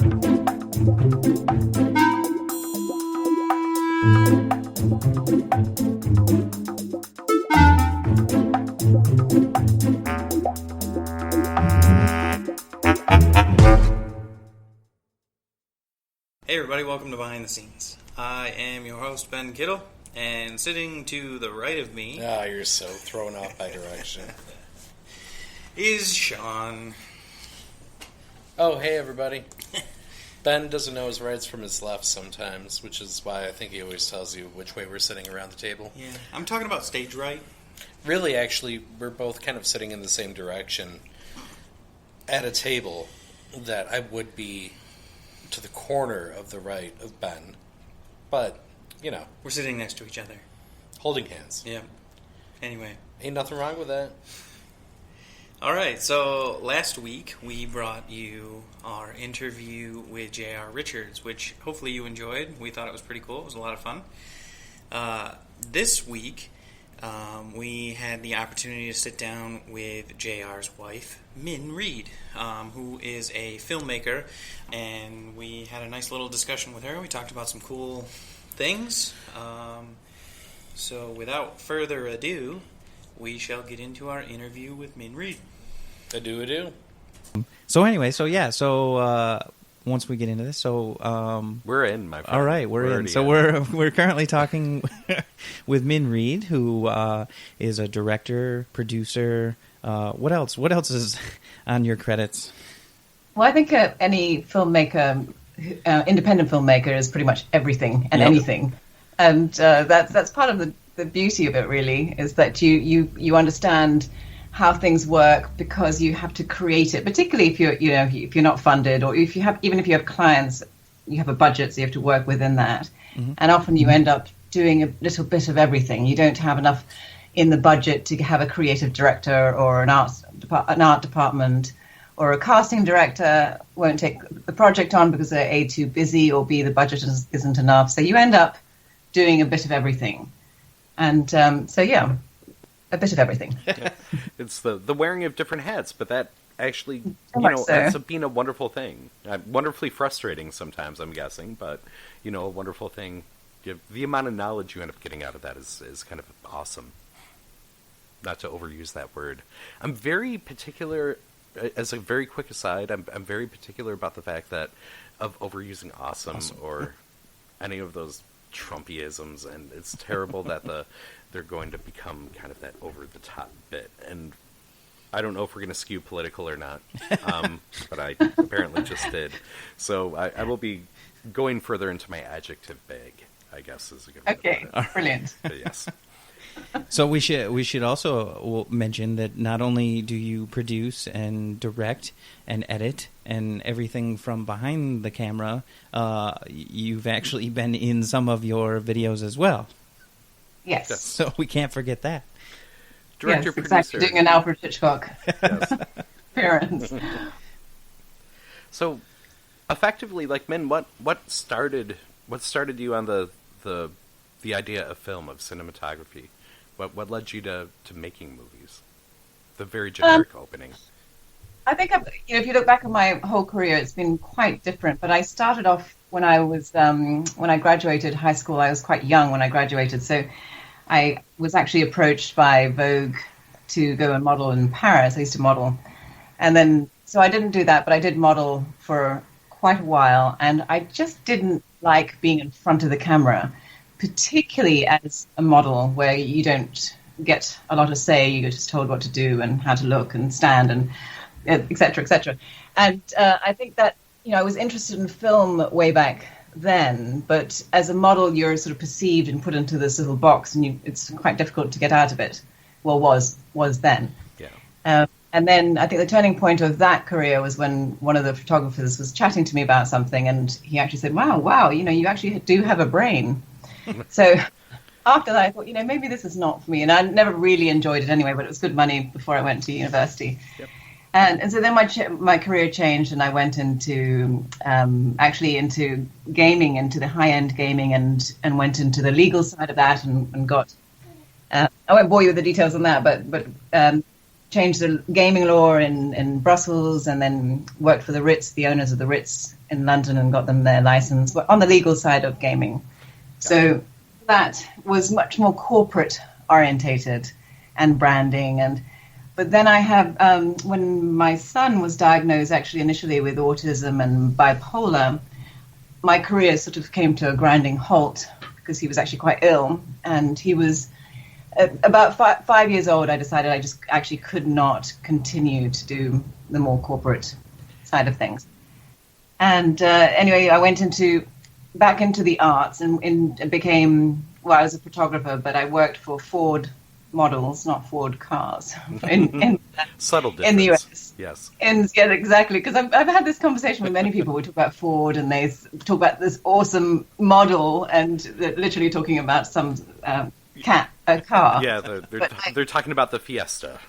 Hey everybody, welcome to Behind the Scenes. I am your host, Ben Kittle, and sitting to the right of me... Ah, you're so thrown off by direction. ...is Sean. Oh, hey everybody. Ben doesn't know his rights from his left sometimes, which is why I think he always tells you which way we're sitting around the table. Yeah, I'm talking about stage right. Really, actually, we're both kind of sitting in the same direction at a table that I would be to the corner of the right of Ben. But, you know. We're sitting next to each other. Holding hands. Yeah. Anyway. Ain't nothing wrong with that. Alright, so last week we brought you our interview with J.R. Richards, which hopefully you enjoyed. We thought it was pretty cool. It was a lot of fun. This week, we had the opportunity to sit down with JR's wife, Min Reid, who is a filmmaker, and we had a nice little discussion with her. We talked about some cool things. So without further ado, we shall get into our interview with Min Reid. I-do. So anyway, once we get into this, we're in, my friend. All right, we're in. So we're currently talking with Min Reid, who is a director, producer. What else? What else is on your credits? Well, I think any filmmaker, independent filmmaker, is pretty much everything and anything, and that's part of the beauty of it. Really, is that you understand how things work because you have to create it, particularly if you're not funded, or if you have clients, you have a budget, so you have to work within that. Mm-hmm. And often you end up doing a little bit of everything. You don't have enough in the budget to have a creative director or an art department, or a casting director won't take the project on because they're A, too busy, or B, the budget isn't enough. So you end up doing a bit of everything. And a bit of everything. Yeah. It's the wearing of different hats, but that actually, ends up being a wonderful thing. Wonderfully frustrating sometimes, I'm guessing, but, a wonderful thing. The amount of knowledge you end up getting out of that is kind of awesome. Not to overuse that word. I'm very particular, as a very quick aside, I'm very particular about the fact that of overusing awesome. Or any of those Trumpyisms, and it's terrible that they're going to become kind of that over-the-top bit. And I don't know if we're going to skew political or not, but I apparently just did. So I will be going further into my adjective bag, I guess is a good way to put it. Brilliant. But yes. So we should also mention that not only do you produce and direct and edit and everything from behind the camera, you've actually been in some of your videos as well. Yes. So we can't forget that. Director, producer. exactly. Doing an Alfred Hitchcock appearance. So, effectively, Min, what started you on the idea of film, of cinematography? What led you to making movies? The very generic opening. I think if you look back on my whole career, it's been quite different. But I started off when I was when I graduated high school. I was quite young when I graduated, so I was actually approached by Vogue to go and model in Paris. I used to model, and then so I didn't do that, but I did model for quite a while, and I just didn't like being in front of the camera, particularly as a model where you don't get a lot of say. You're just told what to do and how to look and stand and et cetera, et cetera. And I think that, I was interested in film way back then, but as a model, you're sort of perceived and put into this little box, and it's quite difficult to get out of it. Well, was then. Yeah. And then I think the turning point of that career was when one of the photographers was chatting to me about something, and he actually said, wow, you actually do have a brain. So after that, I thought, maybe this is not for me. And I never really enjoyed it anyway, but it was good money before I went to university. Yep. And so then my career changed, and I went into into gaming, into the high-end gaming, and went into the legal side of that, and got. I won't bore you with the details on that, but changed the gaming law in Brussels, and then worked for the Ritz, the owners of the Ritz in London, and got them their license, but on the legal side of gaming. So that was much more corporate orientated and branding. But then I have, when my son was diagnosed actually initially with autism and bipolar, my career sort of came to a grinding halt because he was actually quite ill. And he was about 5 years old. I decided I just actually could not continue to do the more corporate side of things. And anyway, I went back into the arts and became, well, I was a photographer, but I worked for Ford models, not Ford cars. Subtle difference. In the US. Yes. Yeah, exactly. Because I've had this conversation with many people. We talk about Ford and they talk about this awesome model and they're literally talking about some a car. Yeah, they're talking about the Fiesta.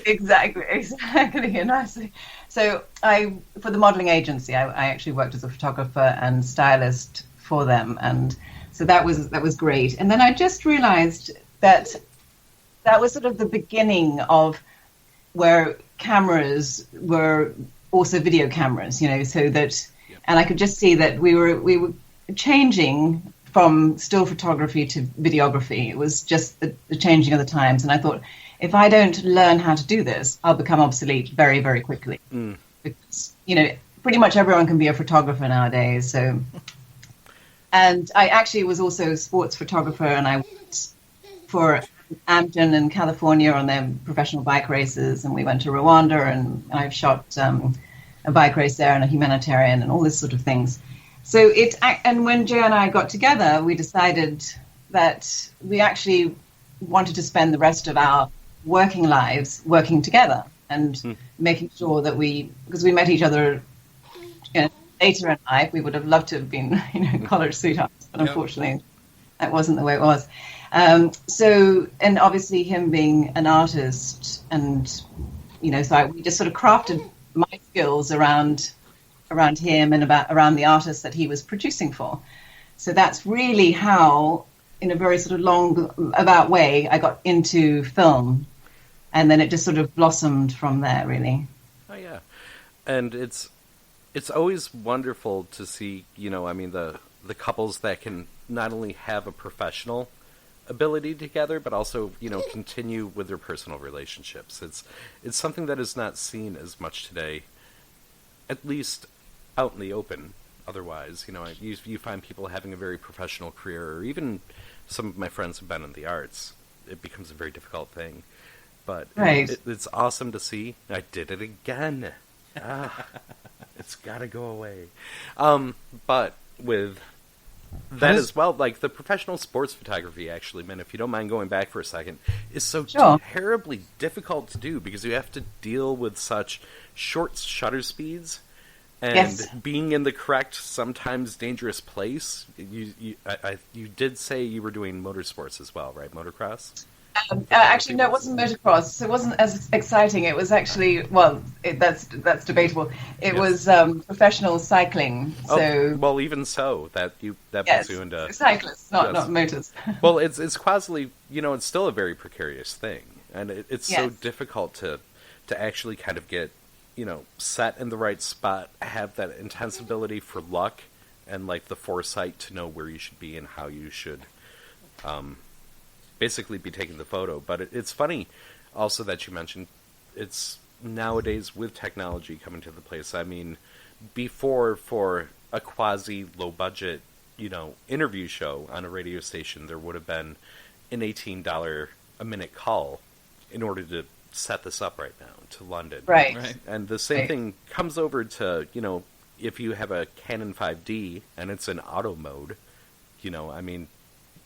Exactly. And so for the modeling agency, I actually worked as a photographer and stylist for them, and so that was great. And then I just realized that was sort of the beginning of where cameras were also video cameras, so that, and I could just see that we were changing from still photography to videography. It was just the changing of the times, and I thought, if I don't learn how to do this, I'll become obsolete very, very quickly. Because, pretty much everyone can be a photographer nowadays. So, and I actually was also a sports photographer, and I worked for Amgen in California on their professional bike races, and we went to Rwanda, and I've shot a bike race there and a humanitarian and all this sort of things. So and when Jay and I got together, we decided that we actually wanted to spend the rest of our working lives working together and making sure that because we met each other later in life, we would have loved to have been college sweethearts, but unfortunately that wasn't the way it was. So, and obviously him being an artist, and so we just sort of crafted my skills around him and around the artists that he was producing for. So that's really how, in a very sort of long about way, I got into film, and then it just sort of blossomed from there, really. Oh yeah, and it's always wonderful to see, the couples that can not only have a professional ability together, but also, continue with their personal relationships. It's something that is not seen as much today, at least out in the open. Otherwise, you find people having a very professional career, or even some of my friends have been in the arts. It becomes a very difficult thing. But right. It's awesome to see. I did it again. It's got to go away. But with that as well, like the professional sports photography, actually, man, if you don't mind going back for a second, is so terribly difficult to do because you have to deal with such short shutter speeds. And being in the correct, sometimes dangerous place. You did say you were doing motorsports as well, right? Motocross? Actually, no, it wasn't motocross. So it wasn't as exciting. It was actually, that's debatable. It was professional cycling. So well, even so, that puts you into cyclists, not motors. Well, it's quasi, it's still a very precarious thing, and it's so difficult to actually kind of get, set in the right spot, have that intense ability for luck, and like the foresight to know where you should be and how you should basically be taking the photo. But it's funny also that you mentioned it's nowadays with technology coming to the place. I mean, before, for a quasi low budget, interview show on a radio station, there would have been an $18 a minute call in order to set this up right now to London. Right. And the same thing comes over to, if you have a Canon 5D and it's in auto mode,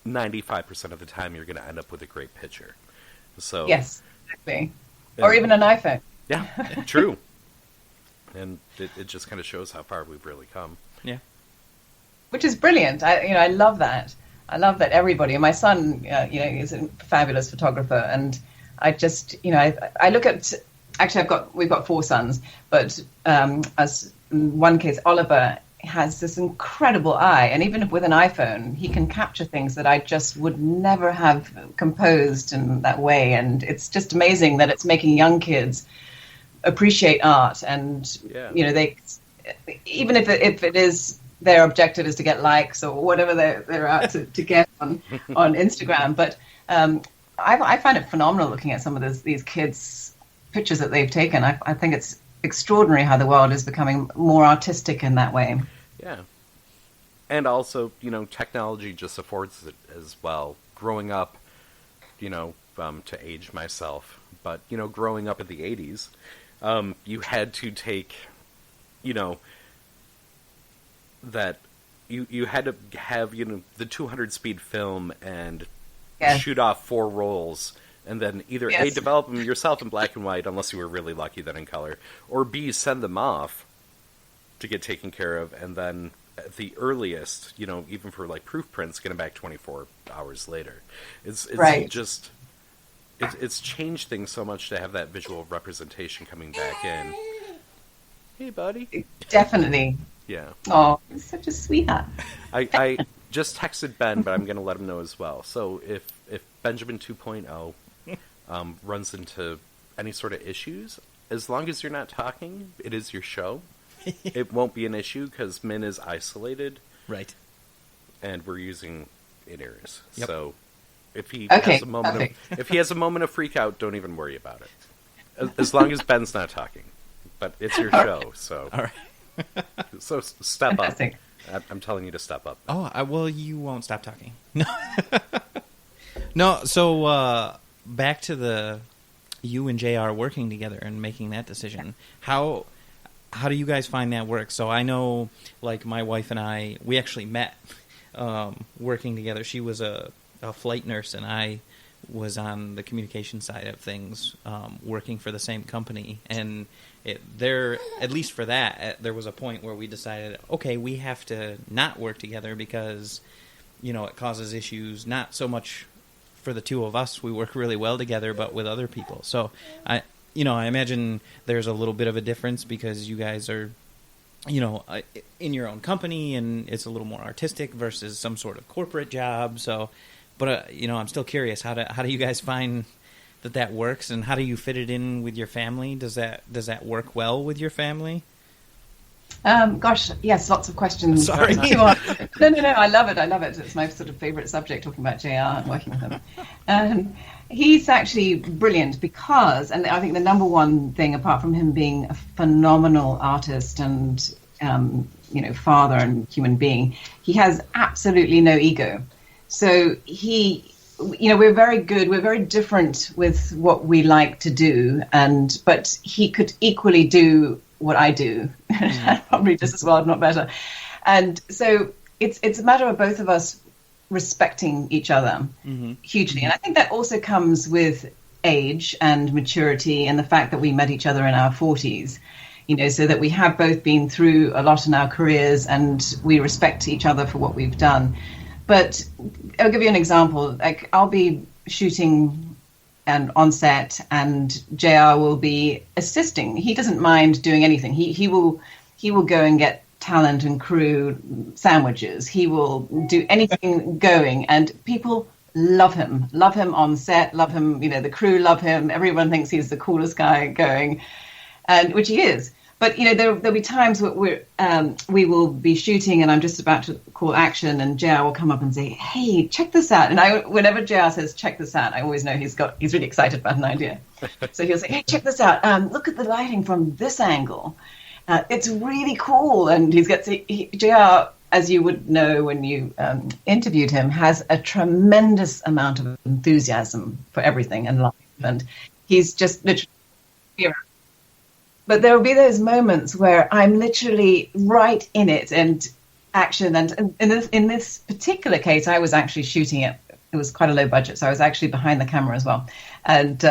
95% of the time you're going to end up with a great picture. So yes, exactly. Or even an iPhone. Yeah, true. And it just kind of shows how far we've really come. Yeah. Which is brilliant. I love that. I love that everybody. And my son, is a fabulous photographer, and I just, I look at. Actually, we've got 4 sons, but as in one case, Oliver has this incredible eye, and even with an iPhone, he can capture things that I just would never have composed in that way. And it's just amazing that it's making young kids appreciate art, and they, even if it is their objective is to get likes or whatever they're out to get on Instagram, but I find it phenomenal looking at some of these kids' pictures that they've taken. I think it's extraordinary how the world is becoming more artistic in that way. Yeah. And also, technology just affords it as well. Growing up, to age myself, but, growing up in the 80s, you had to take, that you had to have, the 200 speed film and shoot off 4 rolls, and then either A, develop them yourself in black and white, unless you were really lucky, then in color, or B, send them off to get taken care of, and then at the earliest, even for like proof prints, get them back 24 hours later. It's just, it's changed things so much to have that visual representation coming back in. Hey, buddy. Definitely. Yeah. Oh, he's such a sweetheart. I just texted Ben, but I'm going to let him know as well. So if Benjamin 2.0 runs into any sort of issues, as long as you're not talking, it is your show. It won't be an issue because Min is isolated. Right. And we're using in-ears. Yep. So if he has a moment of freak out, don't even worry about it. As long as Ben's not talking. But it's your show, so... All right. So step up. I'm telling you to step up. Oh, well, you won't stop talking. No, so back to you and JR working together and making that decision. How do you guys find that works? So I know, like, my wife and I, we actually met working together. She was a flight nurse, and I was on the communication side of things, working for the same company. And at least for that, there was a point where we decided, okay, we have to not work together because, it causes issues, not so much for the two of us. We work really well together, but with other people. So I imagine there's a little bit of a difference because you guys are, in your own company, and it's a little more artistic versus some sort of corporate job. So, but I'm still curious, how do you guys find that works, and how do you fit it in with your family? Does that work well with your family? Gosh, yes, lots of questions. Sorry. No, I love it. It's my sort of favorite subject, talking about JR and working with him. He's actually brilliant because, and I think the number one thing, apart from him being a phenomenal artist and, father and human being, he has absolutely no ego. So we're very good. We're very different with what we like to do, but he could equally do what I do, probably just as well, if not better. And so it's a matter of both of us respecting each other hugely. And I think that also comes with age and maturity, and the fact that we met each other in our 40s. So that we have both been through a lot in our careers, and we respect each other for what we've done. But I'll give you an example. Like, I'll be shooting and on set, and JR will be assisting. He doesn't mind doing anything. He will go and get talent and crew sandwiches. He will do anything going, and people love him on set, love him. The crew love him. Everyone thinks he's the coolest guy going, and which he is. But there'll be times where we will be shooting, and I'm just about to call action, and JR will come up and say, "Hey, check this out." And whenever JR says "check this out," I always know he's really excited about an idea. So he'll say, "Hey, check this out. Look at the lighting from this angle. It's really cool." And JR, as you would know when you interviewed him, has a tremendous amount of enthusiasm for everything in life, and he's just literally. But there will be those moments where I'm literally right in it and action. And in this particular case, I was actually shooting it. It was quite a low budget, so I was actually behind the camera as well. And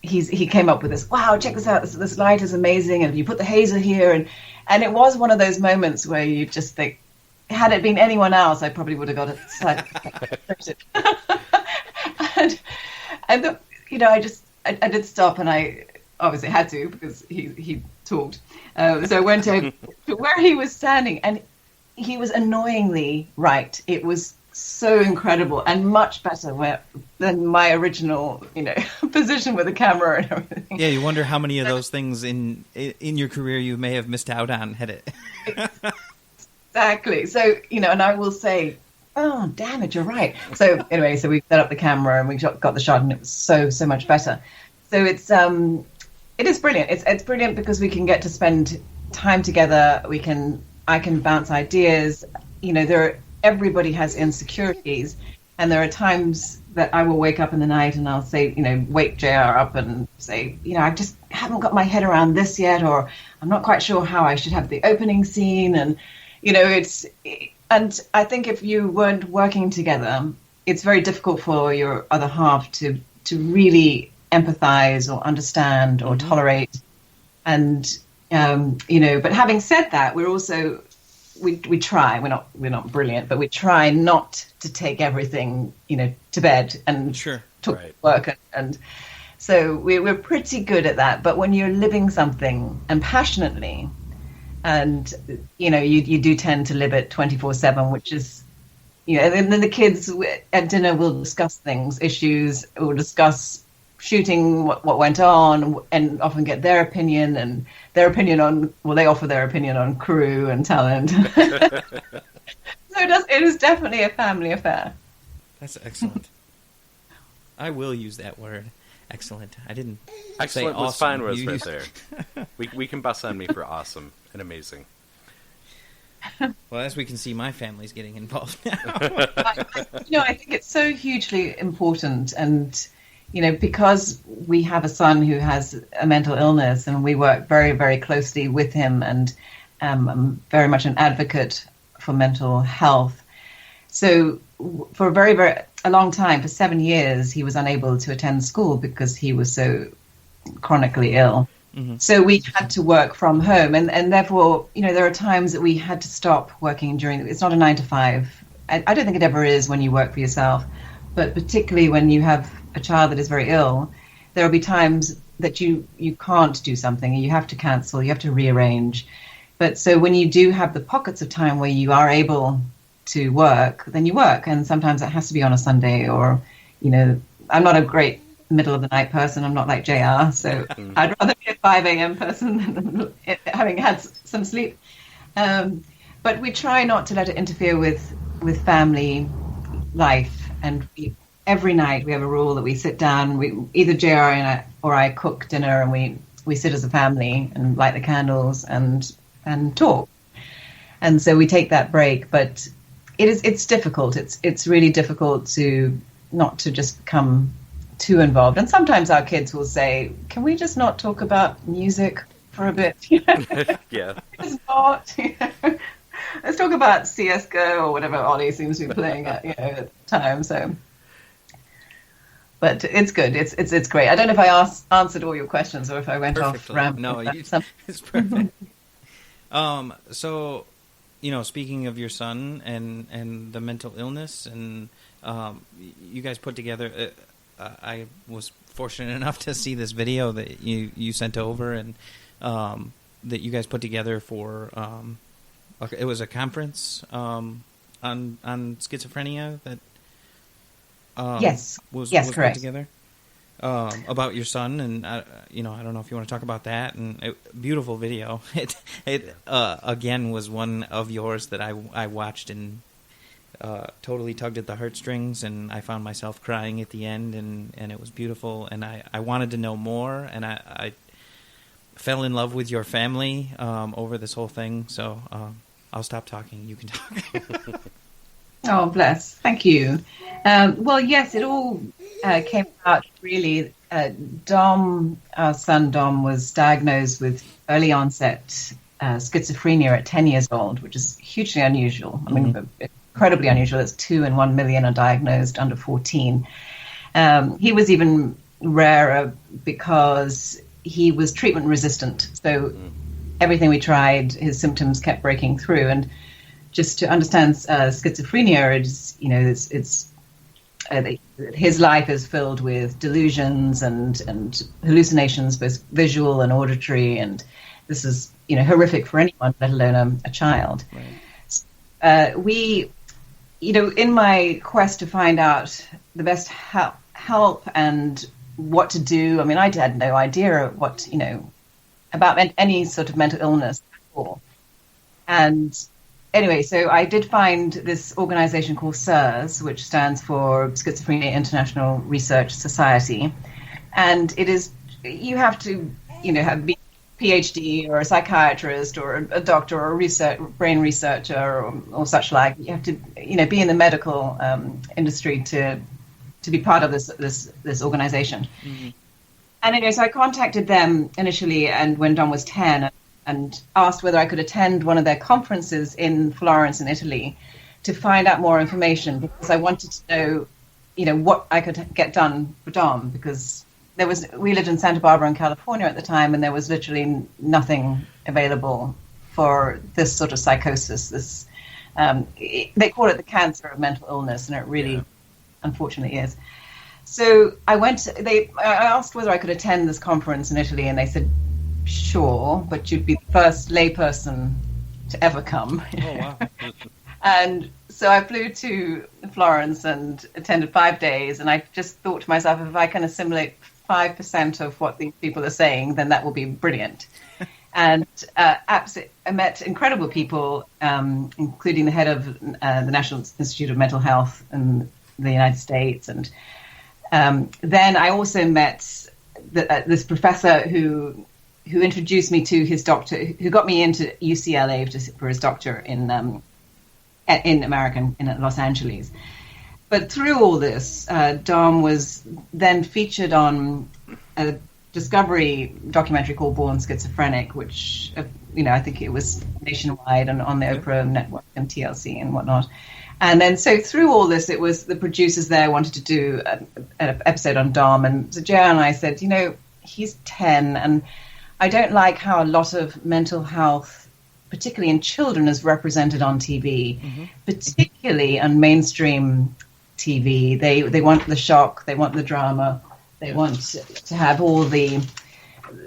he came up with this, "Wow, check this out. This light is amazing. And you put the hazer here." And it was one of those moments where you just think, had it been anyone else, I probably would have got it slightly. and I did stop, and I obviously had to, because he talked. So I went over to where he was standing, and he was annoyingly right. It was so incredible and much better than my original, position with the camera and everything. Yeah, you wonder how many of those things in your career you may have missed out on had it. Exactly. So, and I will say, oh, damn it, you're right. So anyway, so we set up the camera and we got the shot, and it was so much better. So it is brilliant. It's brilliant because we can get to spend time together. I can bounce ideas. Everybody has insecurities, and there are times that I will wake up in the night and I'll say, wake JR up and say, I just haven't got my head around this yet, or I'm not quite sure how I should have the opening scene. And, and I think if you weren't working together, it's very difficult for your other half to really empathize or understand or tolerate. And, but having said that, we're also, we try, we're not brilliant, but we try not to take everything, to bed and talk work. And so we're pretty good at that. But when you're living something and passionately, and, you do tend to live it 24/7, which is, and then the kids at dinner will discuss things, issues, will discuss shooting, what went on, and often get their opinion they offer their opinion on crew and talent. So it is definitely a family affair. That's excellent. I will use that word. Excellent. I didn't excellent say was awesome. fine with us right there. We can bust on me for awesome and amazing. Well, as we can see, my family's getting involved now. I think it's so hugely important, and because we have a son who has a mental illness, and we work very, very closely with him, and I'm very much an advocate for mental health. So for a long time, for 7 years, he was unable to attend school because he was so chronically ill. Mm-hmm. So we had to work from home, and therefore, there are times that we had to stop working it's not a 9 to 5. I don't think it ever is when you work for yourself, but particularly when you have a child that is very ill, there will be times that you can't do something, and you have to cancel, you have to rearrange. But so when you do have the pockets of time where you are able to work, then you work. And sometimes it has to be on a Sunday, or, I'm not a great middle of the night person. I'm not like JR. So I'd rather be a 5 a.m. person than having had some sleep. But we try not to let it interfere with family life. And every night we have a rule that we sit down, either JR or I cook dinner, and we sit as a family and light the candles and talk. And so we take that break, but it's difficult. It's really difficult to not to just become too involved. And sometimes our kids will say, "Can we just not talk about music for a bit?" Yeah. Just not. Let's talk about CS:GO or whatever Ollie seems to be playing at the time. So, but it's good. It's great. I don't know if I answered all your questions or if I went Perfectly. off rambling. No, it's perfect. So, speaking of your son and the mental illness, and you guys put together. I was fortunate enough to see this video that you sent over, and that you guys put together for. It was a conference on schizophrenia that yes, was correct. put together about your son, and I don't know if you want to talk about that. And beautiful video. It again was one of yours that I watched and totally tugged at the heartstrings, and I found myself crying at the end, and it was beautiful, and I wanted to know more, and I fell in love with your family over this whole thing. So I'll stop talking. You can talk. Oh, bless. Thank you. Well, yes, it all came out really. Dom, our son Dom, was diagnosed with early onset schizophrenia at 10 years old, which is hugely unusual. I mean, incredibly unusual. It's 2 in 1 million are diagnosed under 14. He was even rarer because he was treatment resistant. So everything we tried, his symptoms kept breaking through. And just to understand schizophrenia, his life is filled with delusions and hallucinations, both visual and auditory, and this is, horrific for anyone, let alone a child. Right. We, in my quest to find out the best help and what to do, I mean, I had no idea what, about any sort of mental illness before. And anyway, so I did find this organization called SIRS, which stands for Schizophrenia International Research Society. And it is, you have to, have be PhD or a psychiatrist or a doctor or a brain researcher or such like. You have to, be in the medical industry to be part of this organization. Mm-hmm. And anyway, so I contacted them initially, and when Dom was 10, and asked whether I could attend one of their conferences in Florence in Italy to find out more information, because I wanted to know, what I could get done for Dom, because we lived in Santa Barbara in California at the time, and there was literally nothing available for this sort of psychosis. This they call it the cancer of mental illness, and it really, unfortunately, is. So I asked whether I could attend this conference in Italy, and they said, sure, but you'd be the first layperson to ever come. Oh, wow. And so I flew to Florence and attended 5 days, and I just thought to myself, if I can assimilate 5% of what these people are saying, then that will be brilliant. And I met incredible people, including the head of the National Institute of Mental Health in the United States. And then I also met this professor who introduced me to his doctor, who got me into UCLA for his doctor in America, in Los Angeles. But through all this, Dom was then featured on a Discovery documentary called Born Schizophrenic, which, I think it was nationwide and on the Oprah network and TLC and whatnot. And then so through all this, it was the producers there wanted to do an episode on Dom. And so JR and I said, he's 10, and I don't like how a lot of mental health, particularly in children, is represented on TV, particularly on mainstream TV. They want the shock, they want the drama, they want to have all the,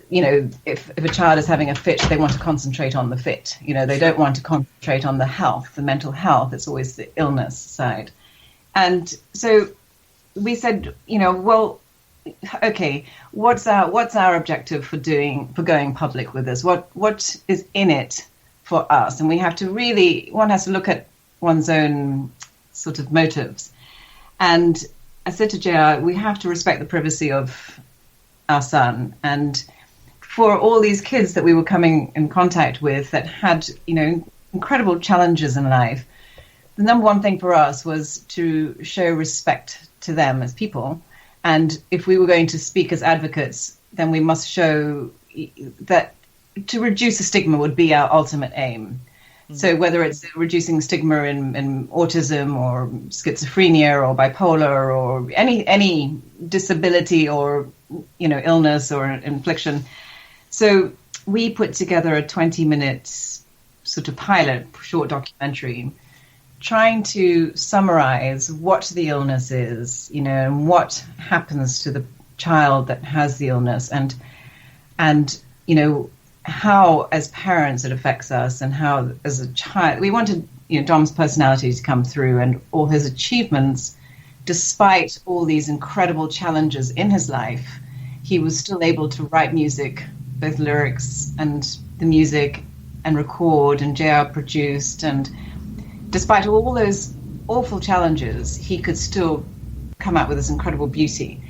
if a child is having a fit, they want to concentrate on the fit. They don't want to concentrate on the health, the mental health. It's always the illness side. And so we said, well, okay, what's our objective for going public with this? What is in it for us? And we have to one has to look at one's own sort of motives. And I said to JR, we have to respect the privacy of our son. And for all these kids that we were coming in contact with that had, incredible challenges in life, the number one thing for us was to show respect to them as people. And if we were going to speak as advocates, then we must show that to reduce the stigma would be our ultimate aim. So whether it's reducing stigma in autism or schizophrenia or bipolar or any disability or, illness or infliction. So we put together a 20-minute sort of pilot short documentary trying to summarize what the illness is, and what happens to the child that has the illness, and how as parents it affects us, and how as a child we wanted Dom's personality to come through and all his achievements. Despite all these incredible challenges in his life, he was still able to write music, both lyrics and the music, and record, and JR produced, and despite all those awful challenges, he could still come out with this incredible beauty.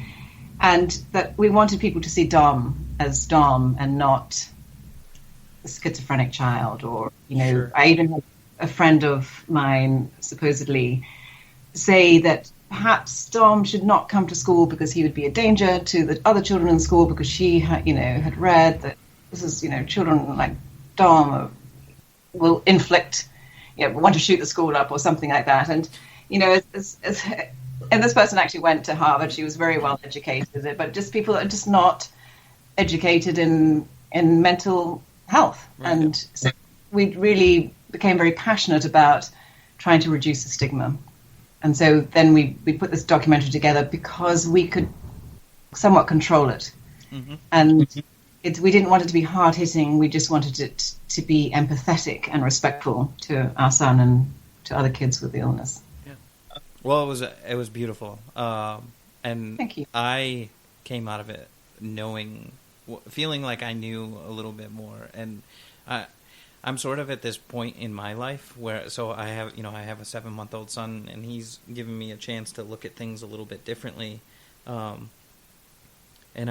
And that we wanted people to see Dom as Dom and not a schizophrenic child. Or, Sure. I even had a friend of mine supposedly say that perhaps Dom should not come to school because he would be a danger to the other children in school, because she had read that this is, children like Dom will inflict, want to shoot the school up or something like that. And, and this person actually went to Harvard. She was very well educated, but just people that are just not educated in mental health. Right. And so we really became very passionate about trying to reduce the stigma. And so then we put this documentary together because we could somewhat control it. Mm-hmm. And we didn't want it to be hard hitting. We just wanted it to be empathetic and respectful to our son and to other kids with the illness. Yeah. Well, it was beautiful, and thank you. I came out of it feeling like I knew a little bit more, and I'm sort of at this point in my life where I have a 7-month-old son, and he's given me a chance to look at things a little bit differently. And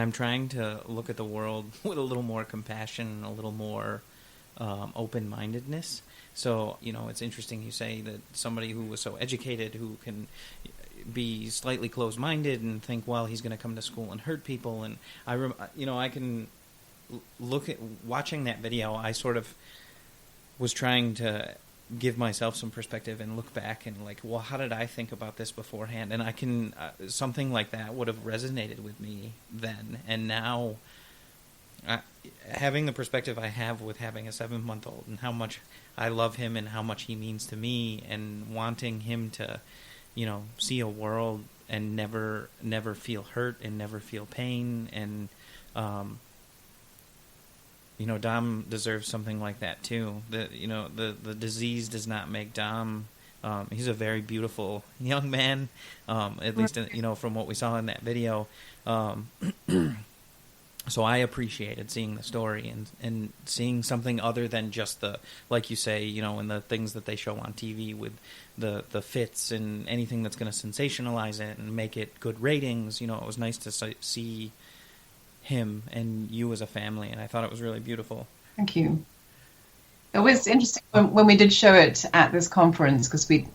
I'm trying to look at the world with a little more compassion, a little more open-mindedness. So, it's interesting you say that somebody who was so educated, who can be slightly closed-minded and think, well, he's going to come to school and hurt people. And I can look at watching that video. I sort of was trying to give myself some perspective and look back and like, well, how did I think about this beforehand? And I can something like that would have resonated with me then, and now having the perspective I have with having a 7-month-old and how much I love him and how much he means to me, and wanting him to see a world and never feel hurt and never feel pain, and Dom deserves something like that too. The disease does not make Dom. He's a very beautiful young man, at least from what we saw in that video. So I appreciated seeing the story and seeing something other than just the, like you say, and the things that they show on TV with the fits and anything that's going to sensationalize it and make it good ratings. It was nice to see him and you as a family, and I thought it was really beautiful. Thank you. It was interesting when we did show it at this conference, because we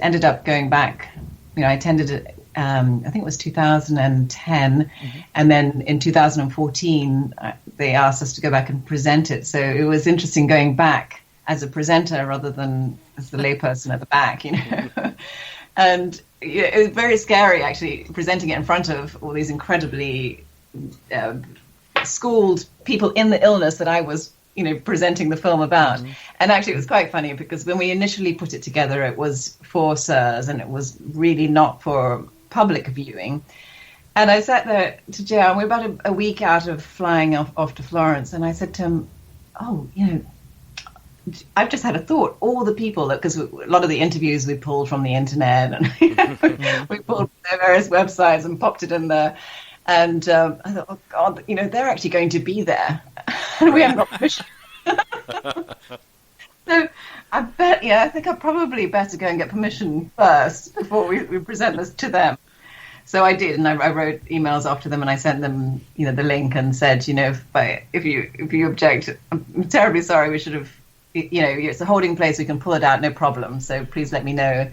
ended up going back. I attended it, I think it was 2010, and then in 2014 they asked us to go back and present it. So it was interesting going back as a presenter rather than as the layperson at the back, And it was very scary actually presenting it in front of all these incredibly schooled people in the illness that I was, presenting the film about. And actually it was quite funny because when we initially put it together, it was for SIRS and it was really not for public viewing. And I sat there to JR, and we're about a week out of flying off to Florence, and I said to him, I've just had a thought. All the people, because a lot of the interviews we pulled from the internet, and we pulled from their various websites and popped it in there. And I thought, oh God, they're actually going to be there, and we haven't got permission. So I think I probably better go and get permission first before we present this to them. So I did, and I wrote emails after them, and I sent them, the link, and said, if you object, I'm terribly sorry. We should have, it's a holding place. We can pull it out, no problem. So please let me know.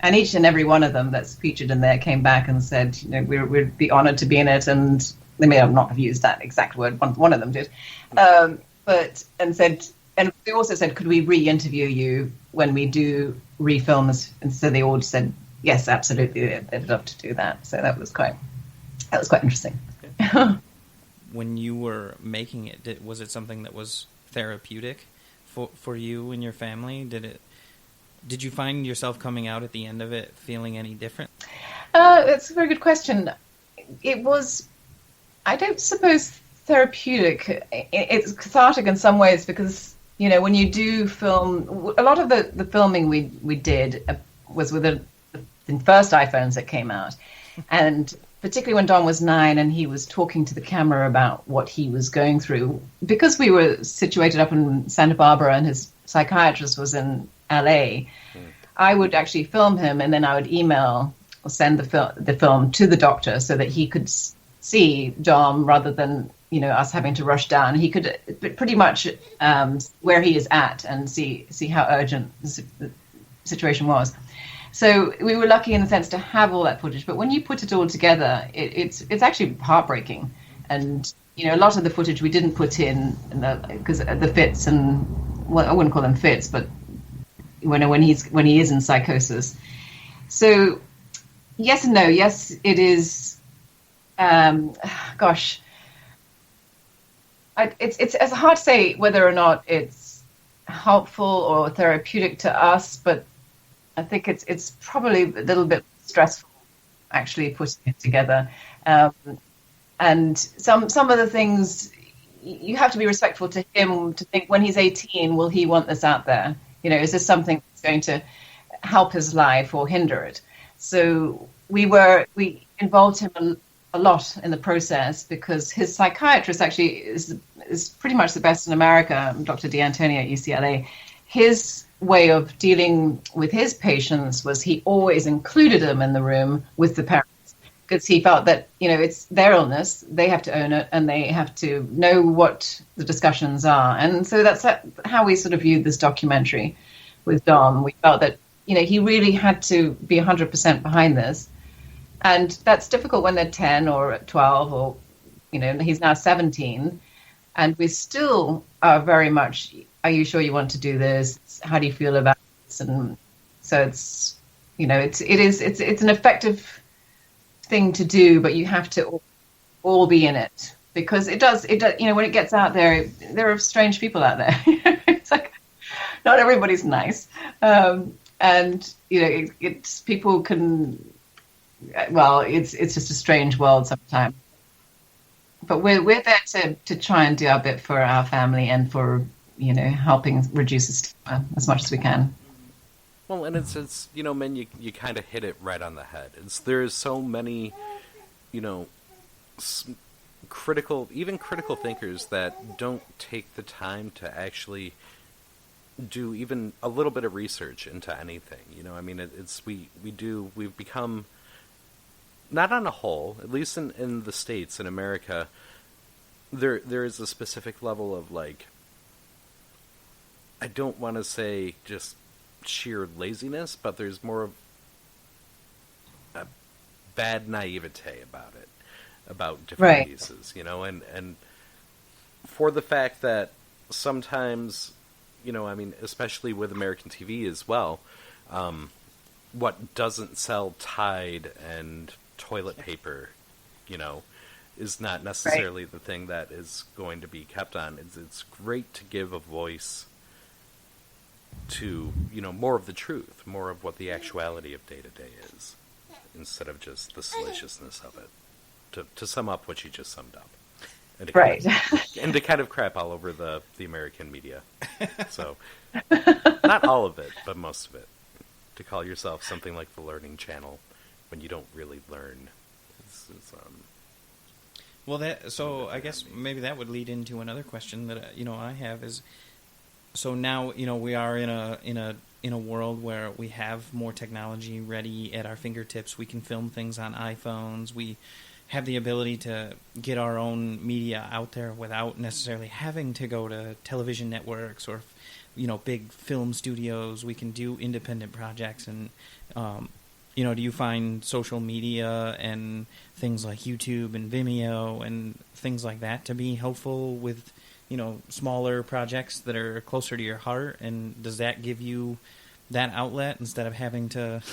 And each and every one of them that's featured in there came back and said, we'd be honored to be in it. And they may not have used that exact word. One of them did. And they also said, could we re-interview you when we do refilm this? And so they all said, yes, absolutely. They'd love to do that. So that was quite interesting. When you were making it, was it something that was therapeutic for you and your family? Did you find yourself coming out at the end of it feeling any different? That's a very good question. It was, I don't suppose, therapeutic. It's cathartic in some ways because, when you do film, a lot of the filming we did was with the first iPhones that came out. And particularly when Don was 9 and he was talking to the camera about what he was going through, because we were situated up in Santa Barbara and his psychiatrist was in LA, I would actually film him, and then I would email or send the film to the doctor so that he could see Dom rather than us having to rush down. He could pretty much where he is at and see how urgent the situation was. So we were lucky in the sense to have all that footage. But when you put it all together, it's actually heartbreaking. And a lot of the footage we didn't put in because the fits and I wouldn't call them fits, but when he is in psychosis. So yes and no. Yes, it is. It's hard to say whether or not it's helpful or therapeutic to us, but I think it's probably a little bit stressful actually putting it together. And some of the things, you have to be respectful to him to think when he's 18, will he want this out there? You know, is this something that's going to help his life or hinder it? So we involved him a lot in the process because his psychiatrist actually is pretty much the best in America, Dr. D'Antonio at UCLA. His way of dealing with his patients was he always included them in the room with the parents because he felt that, you know, it's their illness, they have to own it, and they have to know what the discussions are. And so that's how we sort of viewed this documentary with Dom. We felt that, you know, he really had to be 100% behind this. And that's difficult when they're 10 or 12 or, you know, he's now 17. And we still are very much, are you sure you want to do this? How do you feel about this? And so it's, you know, it's an effective thing to do, but you have to all be in it because it does, you know, when it gets out there are strange people out there. It's like, not everybody's nice. And, you know, it's people can, well, it's just a strange world sometimes. But we're there to try and do our bit for our family and for, you know, helping reduce the stigma as much as we can. Well, and it's you know, man, you kind of hit it right on the head. There's so many, you know, critical thinkers that don't take the time to actually do even a little bit of research into anything. You know, I mean, we've become, not on a whole, at least in the States, in America, there is a specific level of, like, I don't want to say just sheer laziness, but there's more of a bad naivete about it, about different pieces, you know, and for the fact that sometimes, you know, I mean, especially with American TV as well, what doesn't sell Tide and toilet paper, you know, is not necessarily the thing that is going to be kept on. It's great to give a voice to, you know, more of the truth, more of what the actuality of day-to-day is, instead of just the salaciousness of it, to sum up what you just summed up. And and to kind of crap all over the American media. So, not all of it, but most of it. To call yourself something like the Learning Channel when you don't really learn. Well, so I guess maybe that would lead into another question that, you know, I have is, so now, you know, we are in a world where we have more technology ready at our fingertips. We can film things on iPhones. We have the ability to get our own media out there without necessarily having to go to television networks or, you know, big film studios. We can do independent projects. And, you know, do you find social media and things like YouTube and Vimeo and things like that to be helpful with, you know, smaller projects that are closer to your heart? And does that give you that outlet instead of having to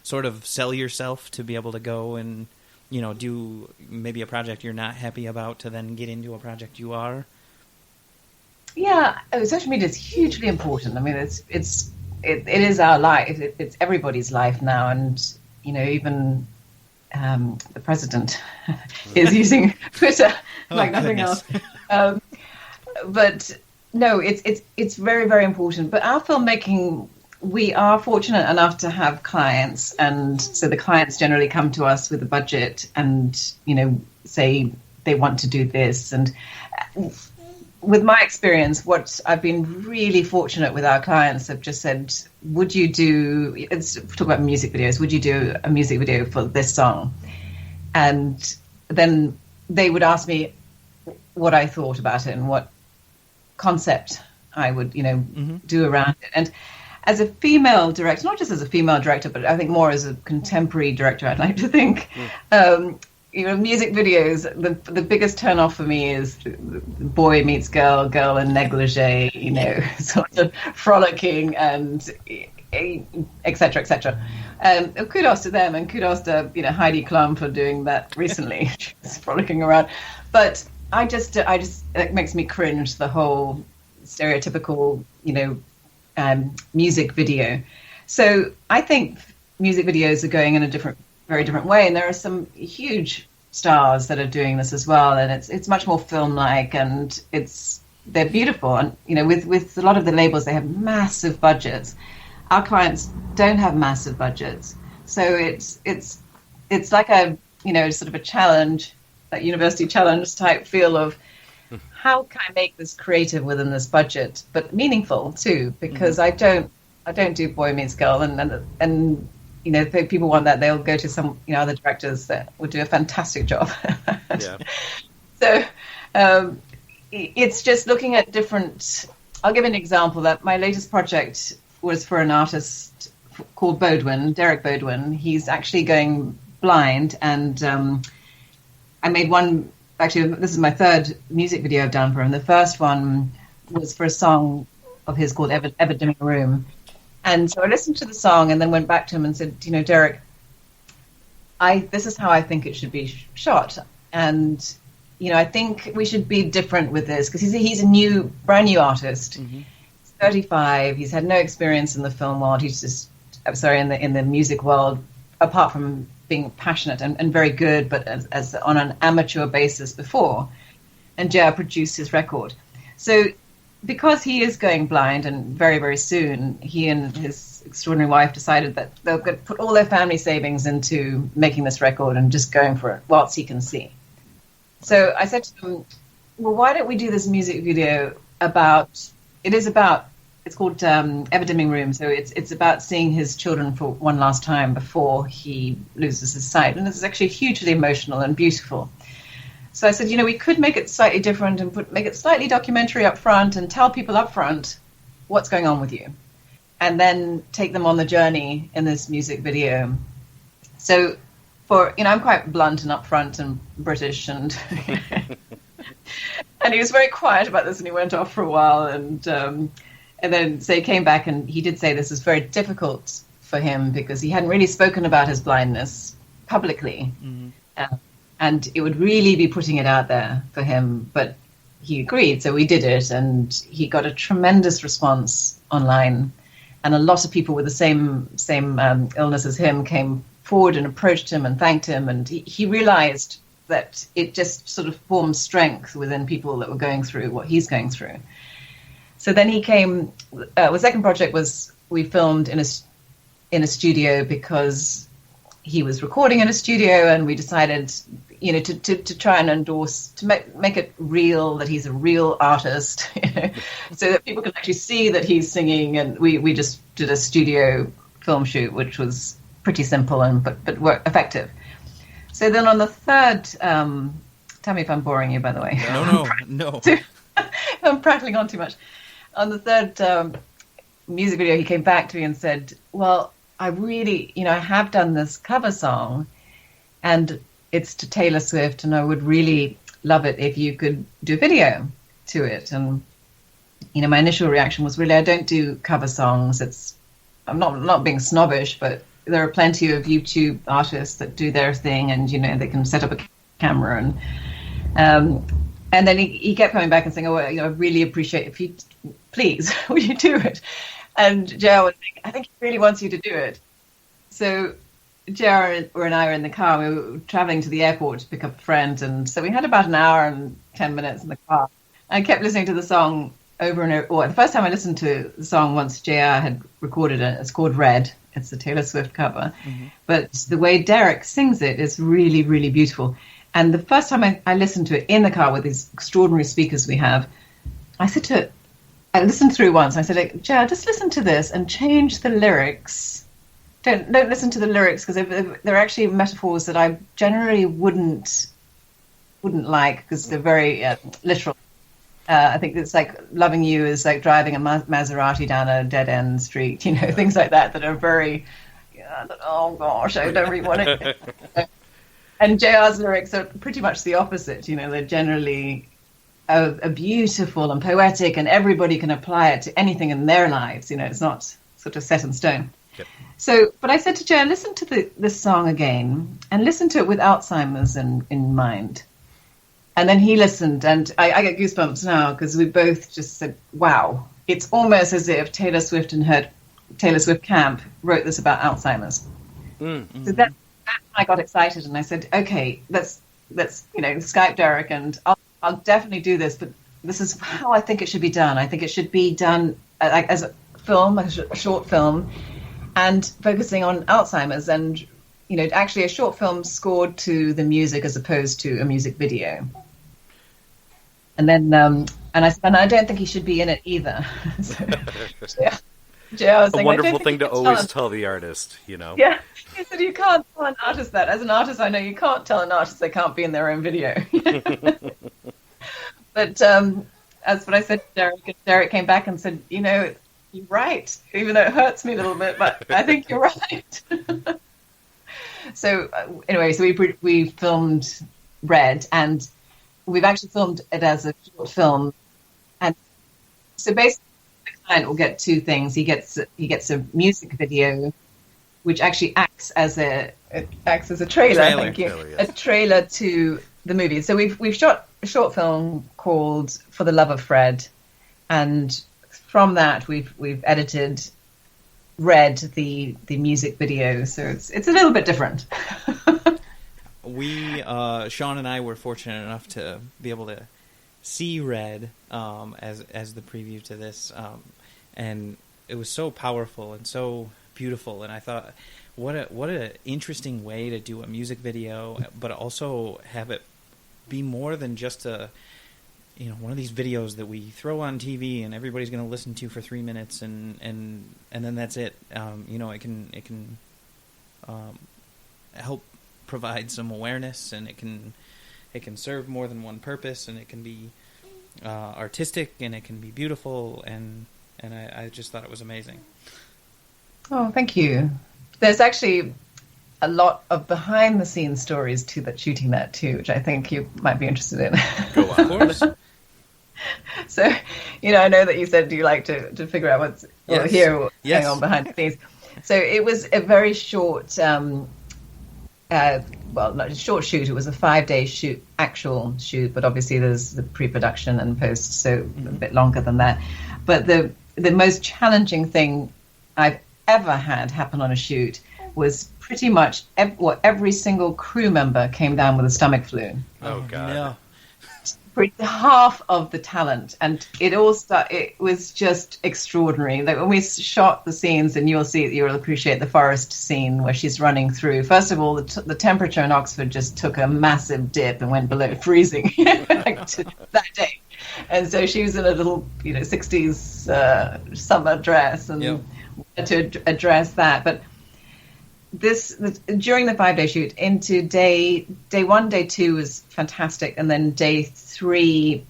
sort of sell yourself to be able to go and, you know, do maybe a project you're not happy about to then get into a project you are? Yeah, social media is hugely important. I mean, it is our life. It's everybody's life now, and, you know, even the president is using Twitter like nothing else. But no, it's very, very important. But our filmmaking, we are fortunate enough to have clients, and so the clients generally come to us with a budget and, you know, say they want to do this. And with my experience, what I've been really fortunate with our clients have just said, would you do, let's talk about music videos, would you do a music video for this song? And then they would ask me what I thought about it and what concept I would, you know, do around it. And as a female director, not just as a female director, but I think more as a contemporary director, I'd like to think, you know, music videos, the biggest turn off for me is boy meets girl, girl in negligee, you know, sort of frolicking and et cetera, et cetera. Kudos to them, and kudos to, you know, Heidi Klum for doing that recently. She was frolicking around. But I just it makes me cringe, the whole stereotypical, you know, music video. So I think music videos are going in a very different way, and there are some huge stars that are doing this as well, and it's much more film-like, and they're beautiful. And with a lot of the labels, they have massive budgets. Our clients don't have massive budgets, so it's like a sort of a challenge, that university challenge type feel of how can I make this creative within this budget, but meaningful too, because I don't do boy meets girl, and if people want that, they'll go to some other directors that would do a fantastic job. Yeah. So it's just looking at different. I'll give an example. That my latest project was for an artist called Derek Bodwin. He's actually going blind, and I made one. Actually, this is my third music video I've done for him. The first one was for a song of his called Ever Dimming Room. And so I listened to the song and then went back to him and said, Derek, this is how I think it should be shot. And, I think we should be different with this, because he's a brand new artist. Mm-hmm. He's 35. He's had no experience in the film world. He's just, in the music world, apart from being passionate and very good, but as on an amateur basis before. And JR produced his record. So because he is going blind, and very, very soon, he and his extraordinary wife decided that they'll put all their family savings into making this record and just going for it whilst he can see. So I said to them, well, why don't we do this music video it's called Ever Dimming Room, so it's about seeing his children for one last time before he loses his sight. And this is actually hugely emotional and beautiful. So I said, we could make it slightly different and make it slightly documentary up front and tell people up front what's going on with you, and then take them on the journey in this music video. So I'm quite blunt and upfront and British, and and he was very quiet about this, and he went off for a while, and then he came back, and he did say this is very difficult for him because he hadn't really spoken about his blindness publicly. Mm-hmm. And it would really be putting it out there for him, but he agreed, so we did it, and he got a tremendous response online, and a lot of people with the same illness as him came forward and approached him and thanked him, and he realized that it just sort of formed strength within people that were going through what he's going through. So then he came. The second project was we filmed in a studio because he was recording in a studio, and we decided, to try and endorse, to make it real, that he's a real artist, so that people can actually see that he's singing. And we just did a studio film shoot, which was pretty simple but effective. So then on the third, tell me if I'm boring you, by the way. No. I'm prattling on too much. On the third music video, he came back to me and said, well, I really, I have done this cover song, and it's to Taylor Swift, and I would really love it if you could do a video to it. And, my initial reaction was, really, I don't do cover songs. I'm not being snobbish, but there are plenty of YouTube artists that do their thing, and, they can set up a camera. And then he kept coming back and saying, I really appreciate if you, please, will you do it? And JR was like, I think he really wants you to do it. So JR and I were in the car. We were traveling to the airport to pick up a friend. And so we had about an hour and 10 minutes in the car. I kept listening to the song over and over. Well, the first time I listened to the song, once JR had recorded it, it's called Reid. It's the Taylor Swift cover. Mm-hmm. But the way Derek sings it is really, really beautiful. And the first time I listened to it in the car with these extraordinary speakers we have, I listened through once. I said, JR, just listen to this and change the lyrics. Don't listen to the lyrics, because they're actually metaphors that I generally wouldn't like, because they're very literal. I think it's like loving you is like driving a Maserati down a dead end street, things like that are very, oh gosh, I don't really want it. And JR's lyrics are pretty much the opposite. They're generally are beautiful and poetic, and everybody can apply it to anything in their lives. It's not sort of set in stone. Yep. So, but I said to JR, listen to this song again, and listen to it with Alzheimer's in mind. And then he listened, and I get goosebumps now, because we both just said, wow, it's almost as if Taylor Swift and her Taylor Swift camp wrote this about Alzheimer's. Mm-hmm. So that I got excited, and I said, okay, let's Skype Derek, and I'll definitely do this, but this is how I think it should be done. I think it should be done as a film, a short film, and focusing on Alzheimer's, and actually a short film scored to the music as opposed to a music video. And then and I don't think he should be in it either. So, yeah. I was a saying, wonderful thing to always tell the artist, Yeah, he said you can't tell an artist that. As an artist, I know you can't tell an artist they can't be in their own video. But that's what I said to Derek. And Derek came back and said, you're right, even though it hurts me a little bit, but I think you're right. So anyway, so we filmed Red, and we've actually filmed it as a short film. And so basically, the client will get two things. He gets a music video, which actually acts as a trailer. Thank you. Trailer, yes. A trailer to the movie. So we've shot a short film called For the Love of Fred, and from that we've edited Red, the music video. So it's a little bit different. We Sean and I were fortunate enough to be able to see Red as the preview to this, and it was so powerful and so beautiful. And I thought, what a interesting way to do a music video, but also have it be more than just a one of these videos that we throw on TV and everybody's going to listen to for 3 minutes and then that's it. It can help provide some awareness, and it can serve more than one purpose, and it can be artistic, and it can be beautiful, and I just thought it was amazing. Oh, thank you. There's actually a lot of behind the scenes stories to that shooting that too, which I think you might be interested in. Go on. Of course. So, I know that you said you like to figure out what's going on behind the scenes. So it was a very short, not a short shoot. It was a 5-day actual shoot, but obviously there's the pre-production and post, so a bit longer than that. But the most challenging thing I've ever had happen on a shoot was pretty much every single crew member came down with a stomach flu. Oh God. No. Half of the talent, and it was just extraordinary. Like when we shot the scenes, and you'll appreciate the forest scene where she's running through. First of all, the temperature in Oxford just took a massive dip and went below freezing that day, and so she was in a little 60s summer dress, and had to address that. But during the 5-day shoot, into day 1, day 2 was fantastic, and then day 3,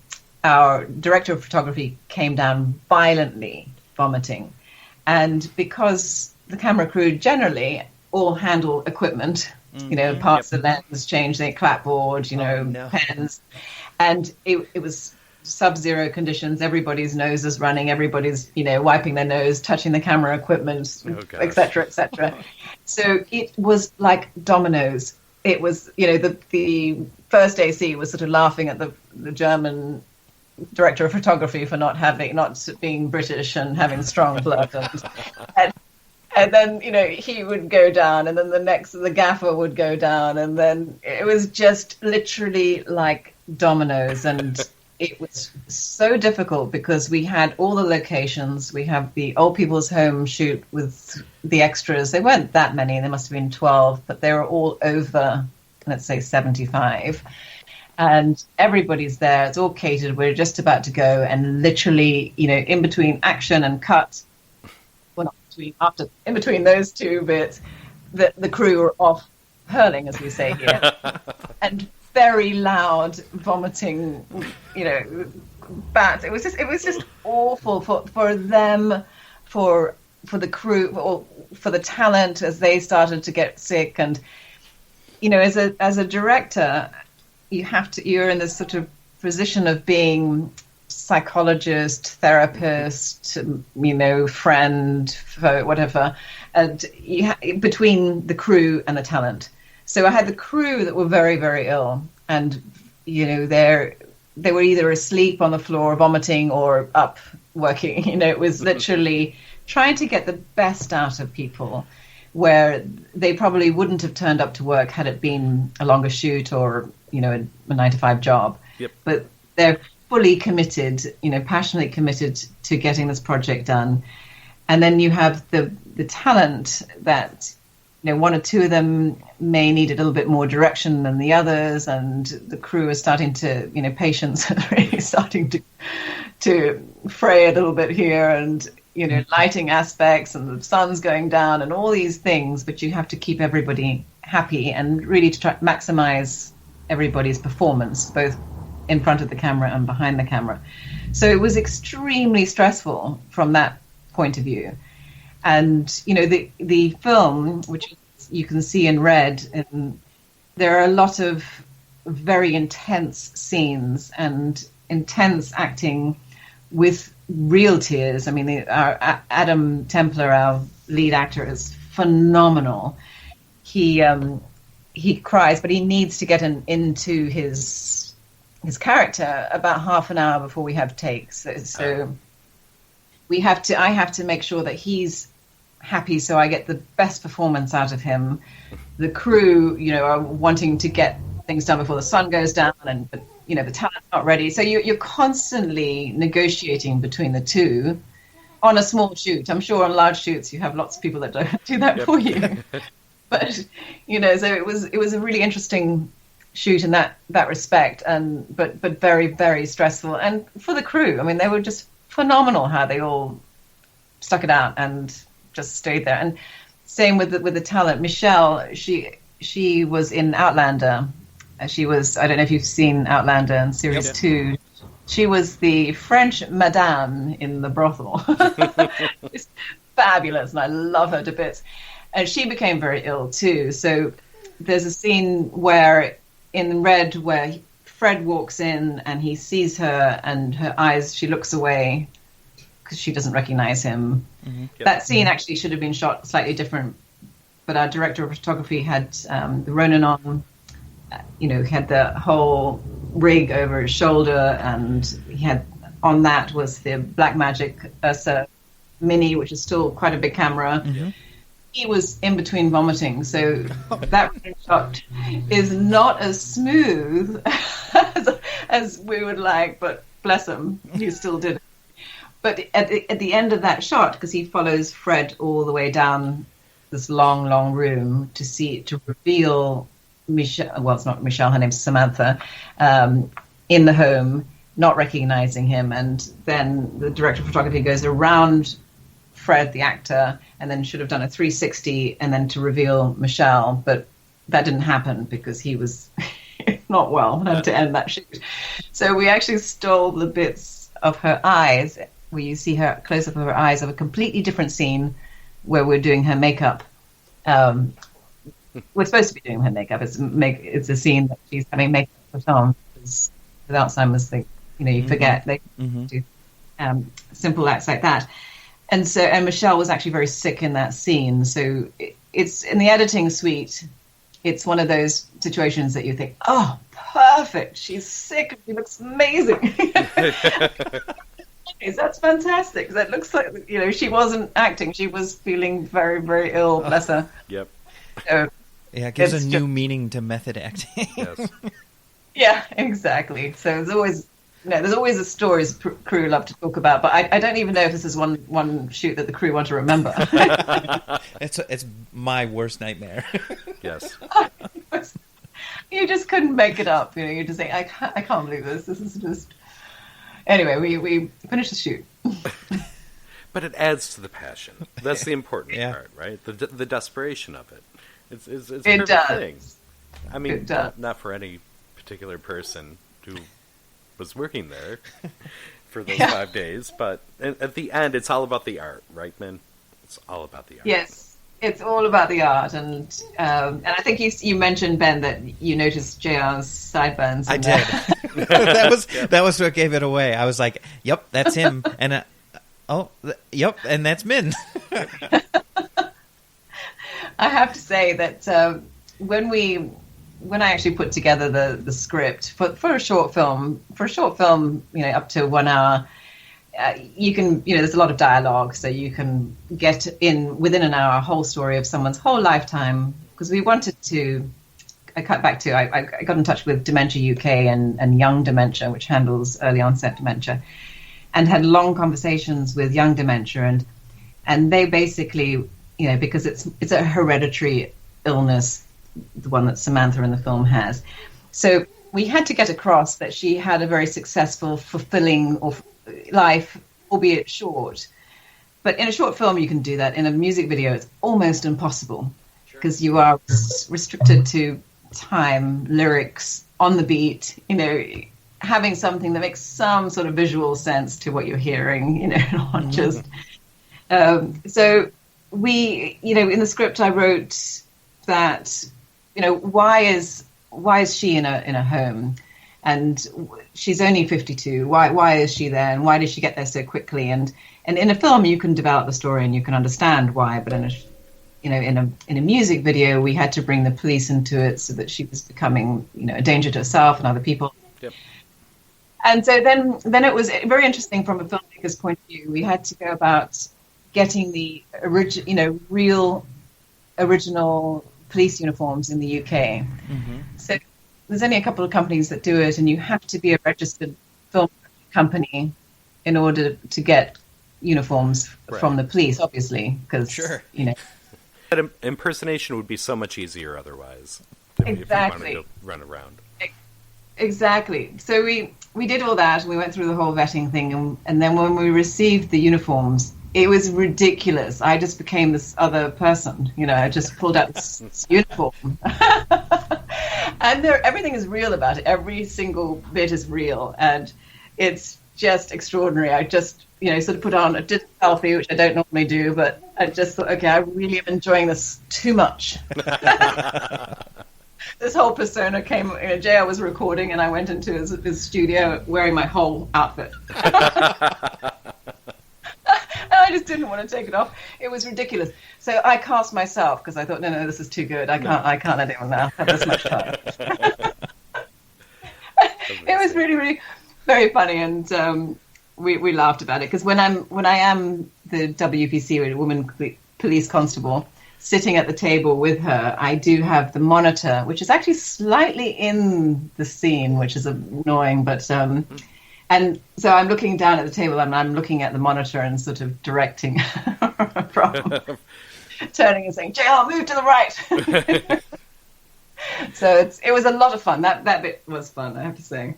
our director of photography came down violently vomiting, and because the camera crew generally all handle equipment, parts of the lens, change the clapboard, pens, and it was sub-zero conditions. Everybody's nose is running, everybody's wiping their nose, touching the camera equipment, etc., etc. So it was like dominoes. It was the first AC was sort of laughing at the German director of photography for not being British and having strong blood, and then he would go down, and then the gaffer would go down, and then it was just literally like dominoes. And it was so difficult because we had all the locations. We have the old people's home shoot with the extras. They weren't that many. There must have been 12, but they were all over, let's say, 75. And everybody's there. It's all catered. We're just about to go. And literally, in between action and cut, in between those two bits, the crew were off hurling, as we say here. And very loud vomiting, bats. It was just awful for them, for the crew, or for the talent as they started to get sick. And as a director, you're in this sort of position of being psychologist, therapist, friend, whatever, and between the crew and the talent. So I had the crew that were very, very ill, and they were either asleep on the floor vomiting or up working. It was literally trying to get the best out of people where they probably wouldn't have turned up to work had it been a longer shoot or, you know, a 9-to-5 job. Yep. But they're fully committed, you know, passionately committed to getting this project done. And then you have the talent that, you know, one or two of them may need a little bit more direction than the others, and the crew is starting to, you know, patience is really starting to fray a little bit here, and, you know, lighting aspects and the sun's going down and all these things, but you have to keep everybody happy and really to try to maximize everybody's performance, both in front of the camera and behind the camera. So it was extremely stressful from that point of view. And, you know, the film, which you can see in red, and there are a lot of very intense scenes and intense acting with real tears. I mean, our Adam Templar, our lead actor, is phenomenal. He cries, but he needs to get into his character about half an hour before we have takes. So I have to make sure that he's happy, so I get the best performance out of him. The crew, you know, are wanting to get things done before the sun goes down, but you know, the talent's not ready. So you're constantly negotiating between the two on a small shoot. I'm sure on large shoots you have lots of people that don't do that for you. But, you know, so it was a really interesting shoot in that respect, but very, very stressful. And for the crew, I mean, they were just phenomenal how they all stuck it out and just stayed there. And same with the talent. Michelle, she was in Outlander. She was, I don't know if you've seen Outlander in series 2. She was the French madame in the brothel. It's fabulous, and I love her to bits. And she became very ill too. So there's a scene where in red where Fred walks in and he sees her, and her eyes, she looks away because she doesn't recognize him. Mm-hmm. Yep. That scene actually should have been shot slightly different, but our director of photography had the Ronin on. You know, he had the whole rig over his shoulder, and he had on that was the Blackmagic Ursa Mini, which is still quite a big camera. Mm-hmm. He was in between vomiting, so that shot is not as smooth as we would like, but bless him, he still did it. But at the end of that shot, because he follows Fred all the way down this long room to reveal Michelle, well, it's not Michelle, her name's Samantha, in the home, not recognizing him. And then the director of photography goes around Fred, the actor, and then should have done a 360 and then to reveal Michelle. But that didn't happen because he was not well and had to end that shoot. So we actually stole the bits of her eyes, where you see her close up of her eyes, of a completely different scene where we're doing her makeup. We're supposed to be doing her makeup. It's a scene that she's having makeup put on. Because with Alzheimer's, you forget. They do simple acts like that. And Michelle was actually very sick in that scene. So it's in the editing suite. It's one of those situations that you think, oh, perfect. She's sick. She looks amazing. That's fantastic. That looks like, she wasn't acting. She was feeling very, very ill. Bless her. Yep. So, yeah, it gives a new meaning to method acting. Yes. Yeah, exactly. So there's always a stories crew love to talk about, but I don't even know if this is one shoot that the crew want to remember. It's my worst nightmare. Yes. You just couldn't make it up. You just think, I can't believe this. This is just. Anyway, we finished the shoot. But it adds to the passion. That's the important part, right? The desperation of it. It's a perfect thing. I mean, not for any particular person who was working there for those 5 days, but at the end, it's all about the art, right, man? It's all about the art. Yes, it's all about the art, and I think you mentioned, Ben, that you noticed JR's sideburns. I did. That was what gave it away. I was like, "Yep, that's him," and yep, and that's Min. I have to say that when I actually put together the script for a short film, up to 1 hour, you can, there's a lot of dialogue, so you can get in within an hour a whole story of someone's whole lifetime. Because we wanted to, I got in touch with Dementia UK and Young Dementia, which handles early onset dementia, and had long conversations with Young Dementia, and they basically, because it's a hereditary illness, the one that Samantha in the film has. So we had to get across that she had a very successful, fulfilling life, albeit short. But in a short film, you can do that. In a music video, it's almost impossible because you are restricted to time, lyrics, on the beat, having something that makes some sort of visual sense to what you're hearing, not just. So we, in the script, I wrote that, why is she in a home, and she's only 52. Why is she there, and why did she get there so quickly? And in a film, you can develop the story and you can understand why, but in a music video, we had to bring the police into it so that she was becoming, a danger to herself and other people. Yep. And so then it was very interesting from a filmmaker's point of view. We had to go about getting the real original police uniforms in the UK. Mm-hmm. So there's only a couple of companies that do it, and you have to be a registered film company in order to get uniforms from the police, obviously, because But impersonation would be so much easier otherwise. If you wanted to run around. Exactly. So we did all that, and we went through the whole vetting thing, and then when we received the uniforms, it was ridiculous. I just became this other person. I just pulled out this uniform. And everything is real about it. Every single bit is real, and it's just extraordinary. I just, sort of put on a selfie, which I don't normally do, but I just thought, okay, I really am enjoying this too much. This whole persona came, JR was recording, and I went into his studio wearing my whole outfit. I just didn't want to take it off. It was ridiculous. So I cast myself because I thought, no, this is too good. I can't let anyone else have this much fun. It was really, really very funny, and we laughed about it because when I am the WPC, woman police constable, sitting at the table with her, I do have the monitor, which is actually slightly in the scene, which is annoying, but. And so I'm looking down at the table and I'm looking at the monitor and sort of directing from turning and saying, JR, move to the right. So it was a lot of fun. That bit was fun, I have to say.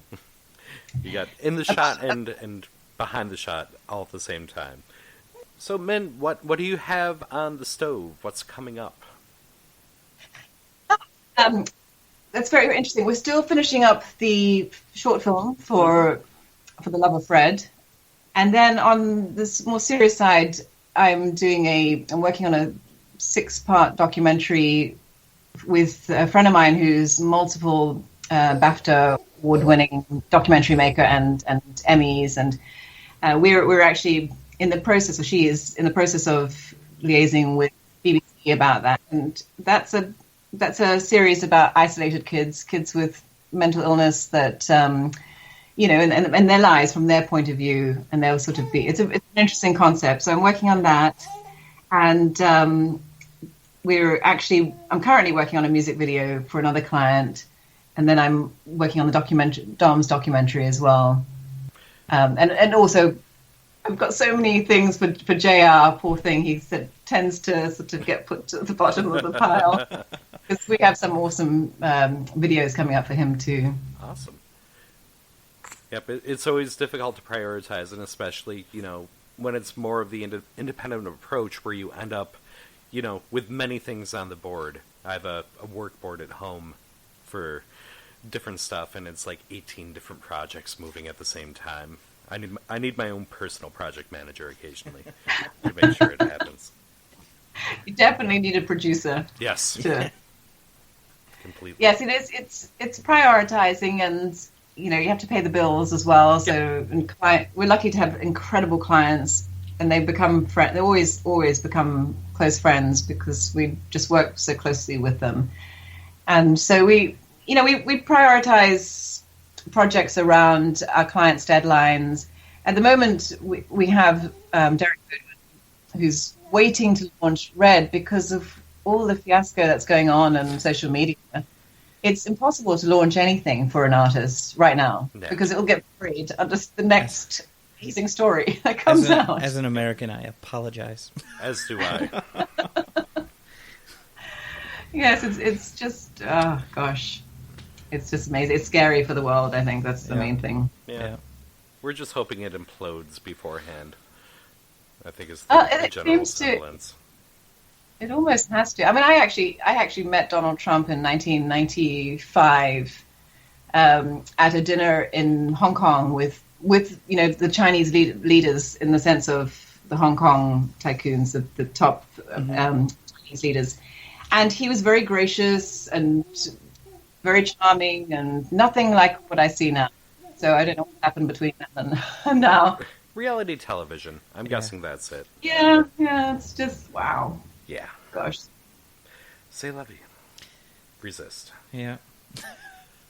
You got in the shot and behind the shot all at the same time. So, Min, what do you have on the stove? What's coming up? That's very interesting. We're still finishing up the short film for the Love of Fred. And then on this more serious side, I'm working on a 6-part documentary with a friend of mine who's multiple BAFTA award-winning documentary maker and Emmys. And we're actually in the process, or she is in the process of liaising with BBC about that. And that's a series about isolated kids with mental illness that, and their lives from their point of view, and they'll sort of be, it's an interesting concept. So I'm working on that. And I'm currently working on a music video for another client. And then I'm working on the Dom's documentary as well. And also, I've got so many things for JR, poor thing. He tends to sort of get put to the bottom of the pile. Because we have some awesome videos coming up for him too. Awesome. Yep, it's always difficult to prioritize, and especially, when it's more of the independent approach where you end up, with many things on the board. I have a work board at home for different stuff, and it's like 18 different projects moving at the same time. I need my own personal project manager occasionally to make sure it happens. You definitely need a producer. Yes. Completely. Yes, it is. It's prioritizing, and you have to pay the bills as well. So, we're lucky to have incredible clients, and they become friends. They always become close friends because we just work so closely with them. And so we prioritize projects around our clients' deadlines, at the moment, we have Derek Goodwin, who's waiting to launch Red because of all the fiasco that's going on in social media. It's impossible to launch anything for an artist right now because it'll get buried under the next amazing story that comes out. As an American, I apologize. As do I. Yes, it's just, oh gosh. It's just amazing. It's scary for the world, I think. That's the main thing. Yeah. We're just hoping it implodes beforehand. I think is the general semblance. It almost has to. I mean, I actually met Donald Trump in 1995 at a dinner in Hong Kong with the Chinese leaders, in the sense of the Hong Kong tycoons, the top Chinese leaders, and he was very gracious and very charming and nothing like what I see now. So I don't know what happened between then and now. Reality television. I'm guessing that's it. Yeah, it's just wow. Yeah. Gosh. C'est la vie. Resist. Yeah.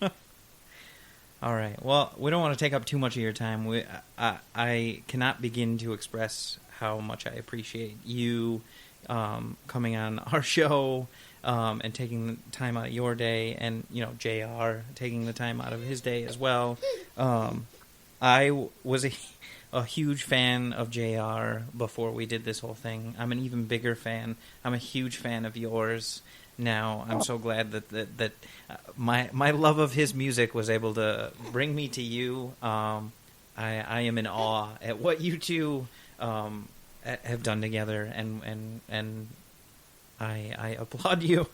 All right. Well, we don't want to take up too much of your time. I cannot begin to express how much I appreciate you coming on our show and taking the time out of your day, and JR taking the time out of his day as well. I was a huge fan of JR before we did this whole thing. I'm an even bigger fan. I'm a huge fan of yours now. I'm so glad that my love of his music was able to bring me to you. I am in awe at what you two have done together, and I applaud you.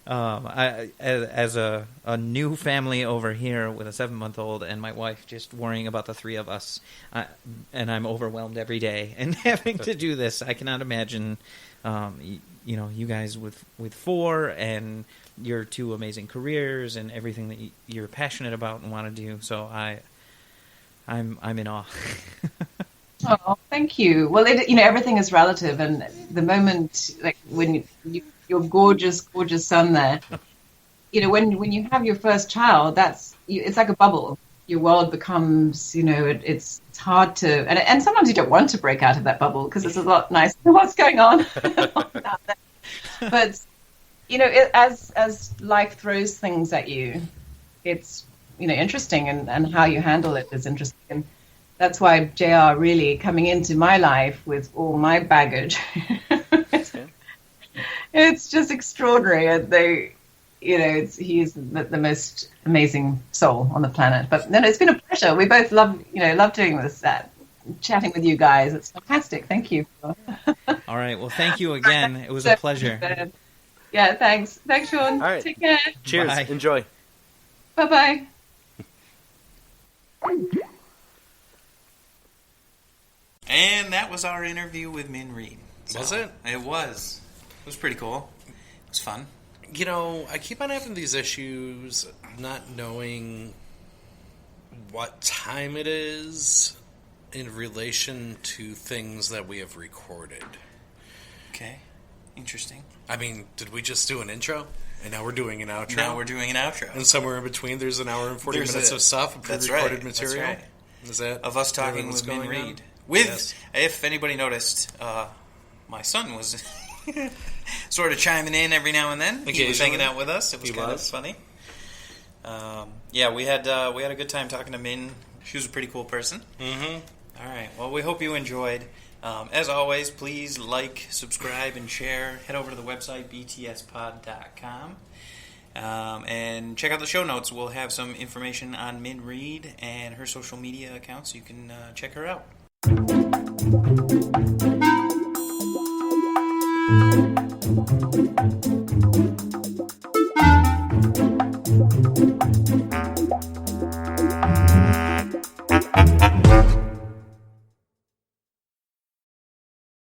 As a new family over here with a 7-month-old and my wife just worrying about the three of us, and I'm overwhelmed every day and having to do this. I cannot imagine, you guys with 4 and your 2 amazing careers and everything that you're passionate about and want to do. So I'm in awe. Oh, thank you. Well, everything is relative, and the moment, like when your gorgeous, gorgeous son there, when you have your first child, it's like a bubble. Your world becomes, it's hard to, and sometimes you don't want to break out of that bubble because it's a lot nicer than what's going on. But as life throws things at you, it's interesting, and how you handle it is interesting. And that's why JR really coming into my life with all my baggage. It's just extraordinary. He's the most amazing soul on the planet. But no, it's been a pleasure. We both love doing this, chatting with you guys. It's fantastic. Thank you. All right. Well, thank you again. It was a pleasure. Yeah, thanks. Thanks, Sean. All right. Take care. Cheers. Bye. Enjoy. Bye-bye. And that was our interview with Min Reid. Was it? It was. It was pretty cool. It was fun. I keep on having these issues not knowing what time it is in relation to things that we have recorded. Okay. Interesting. I mean, did we just do an intro? And now we're doing an outro? Now we're doing an outro. And somewhere in between, there's an hour and 40 minutes of stuff, pre-recorded material? That's right. Is that of us talking with Min Reid. If anybody noticed, my son was sort of chiming in every now and then. He was hanging out with us. It was kind of funny. We had a good time talking to Min. She was a pretty cool person. Mm-hmm. All right. Well, we hope you enjoyed. As always, please like, subscribe, and share. Head over to the website, btspod.com. And check out the show notes. We'll have some information on Min Reid and her social media accounts, so you can check her out.